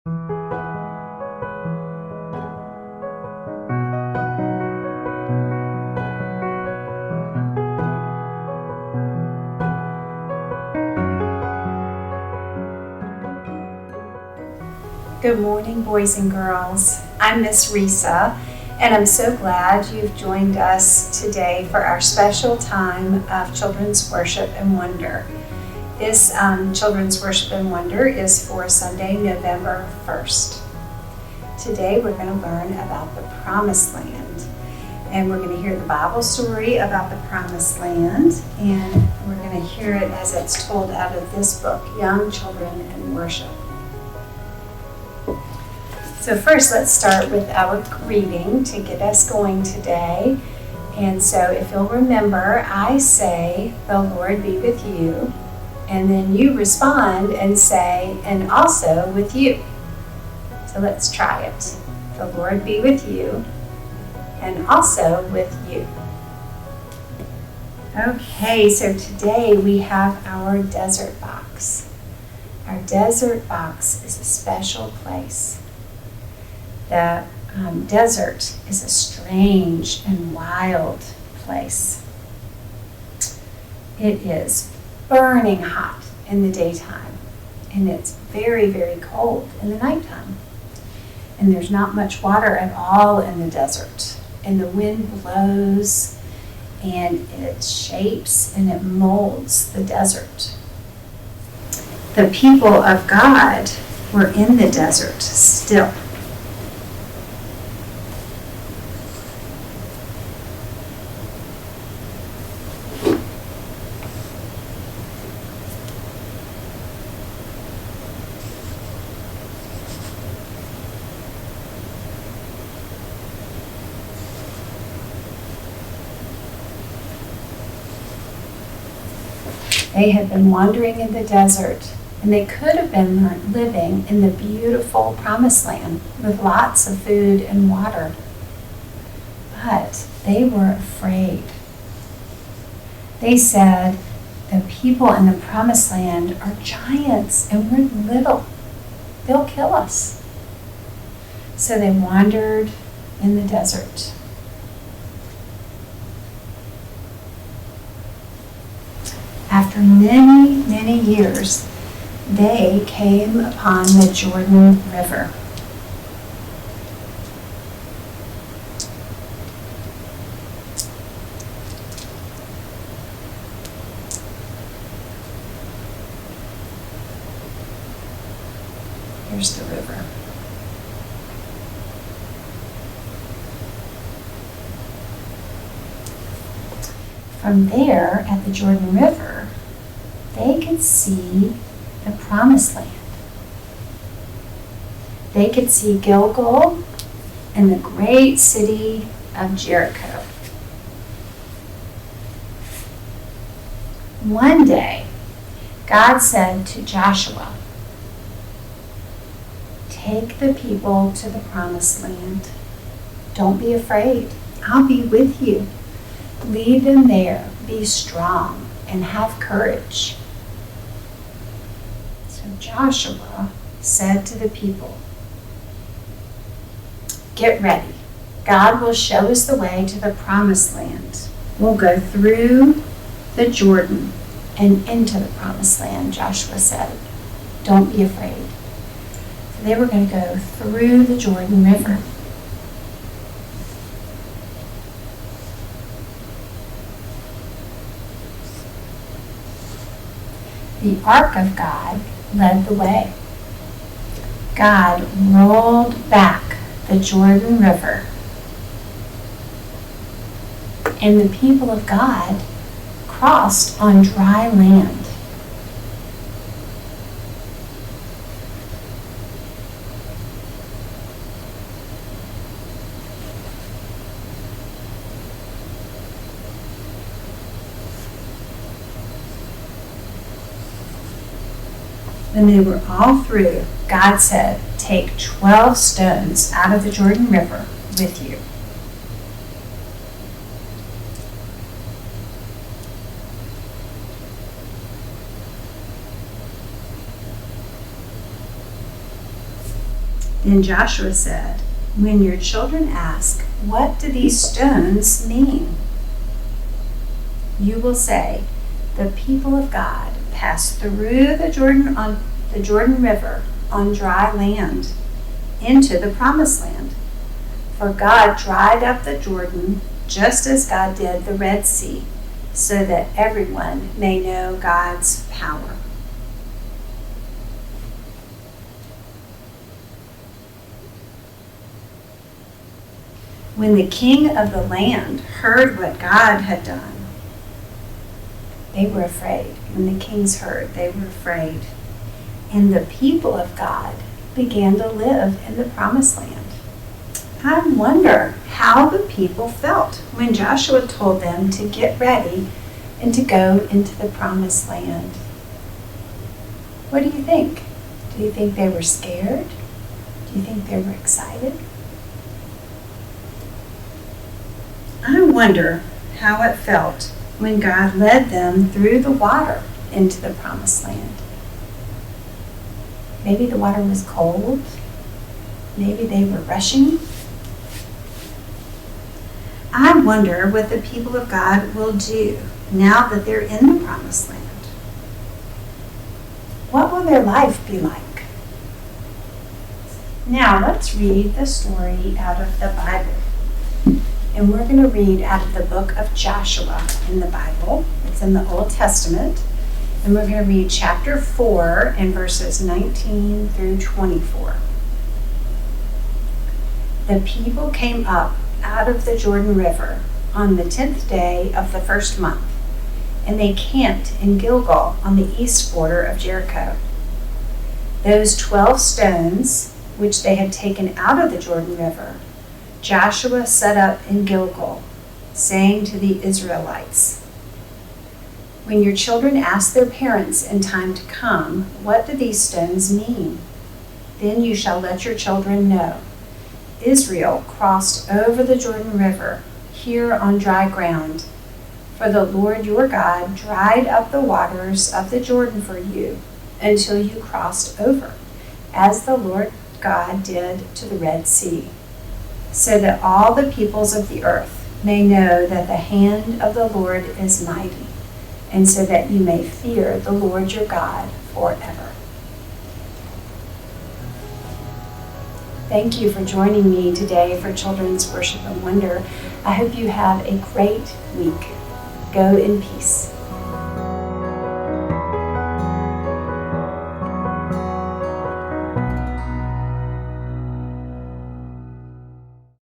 Good morning, boys and girls. I'm Miss Rhesa, and I'm so glad you've joined us today for our special time of Children's Worship and Wonder. This Children's Worship and Wonder is for Sunday, November 1st. Today we're going to learn about the Promised Land, and we're going to hear the Bible story about the Promised Land, and we're going to hear it as it's told out of this book, Young Children and Worship. So first, let's start with our greeting to get us going today. And so if you'll remember, I say, "The Lord be with you." And then you respond and say, "And also with you." So let's try it. The Lord be with you, and also with you. Okay, so today we have our desert box. Our desert box is a special place. The desert is a strange and wild place. It is burning hot in the daytime, and it's very, very cold in the nighttime. And there's not much water at all in the desert. And the wind blows, and it shapes and it molds the desert. The people of God were in the desert still. They had been wandering in the desert, and they could have been living in the beautiful Promised Land with lots of food and water. But they were afraid. They said, "The people in the Promised Land are giants, and we're little. They'll kill us." So they wandered in the desert. After many, many years, they came upon the Jordan River. Here's the river. From there, at the Jordan River, they could see the Promised Land. They could see Gilgal and the great city of Jericho. One day, God said to Joshua, "Take the people to the Promised Land. Don't be afraid. I'll be with you. Lead them there. Be strong and have courage." So Joshua said to the people, "Get ready. God will show us the way to the Promised Land. We'll go through the Jordan and into the Promised Land," Joshua said. "Don't be afraid." So they were going to go through the Jordan River. The Ark of God led the way. God rolled back the Jordan River, and the people of God crossed on dry land. When they were all through, God said, "Take 12 stones out of the Jordan River with you." Then Joshua said, "When your children ask, 'What do these stones mean?' you will say, 'The people of God passed through the Jordan River on dry land into the promised land. For God dried up the Jordan just as God did the Red Sea, so that everyone may know God's power.'" When the king of the land heard what God had done, they were afraid. When the kings heard, they were afraid. And the people of God began to live in the promised land. I wonder how the people felt when Joshua told them to get ready and to go into the promised land. What do you think? Do you think they were scared? Do you think they were excited? I wonder how it felt when God led them through the water into the promised land. Maybe the water was cold. Maybe they were rushing. I wonder what the people of God will do now that they're in the promised land. What will their life be like? Now let's read the story out of the Bible. And we're going to read out of the book of Joshua in the Bible. It's in the Old Testament. And we're going to read chapter 4 and verses 19 through 24. The people came up out of the Jordan River on the 10th day of the first month, and they camped in Gilgal on the east border of Jericho. Those 12 stones, which they had taken out of the Jordan River, Joshua set up in Gilgal, saying to the Israelites, "When your children ask their parents in time to come, 'What do these stones mean?' then you shall let your children know. Israel crossed over the Jordan River here on dry ground, for the Lord your God dried up the waters of the Jordan for you until you crossed over, as the Lord God did to the Red Sea, so that all the peoples of the earth may know that the hand of the Lord is mighty, and so that you may fear the Lord your God forever." Thank you for joining me today for Children's Worship and Wonder. I hope you have a great week. Go in peace.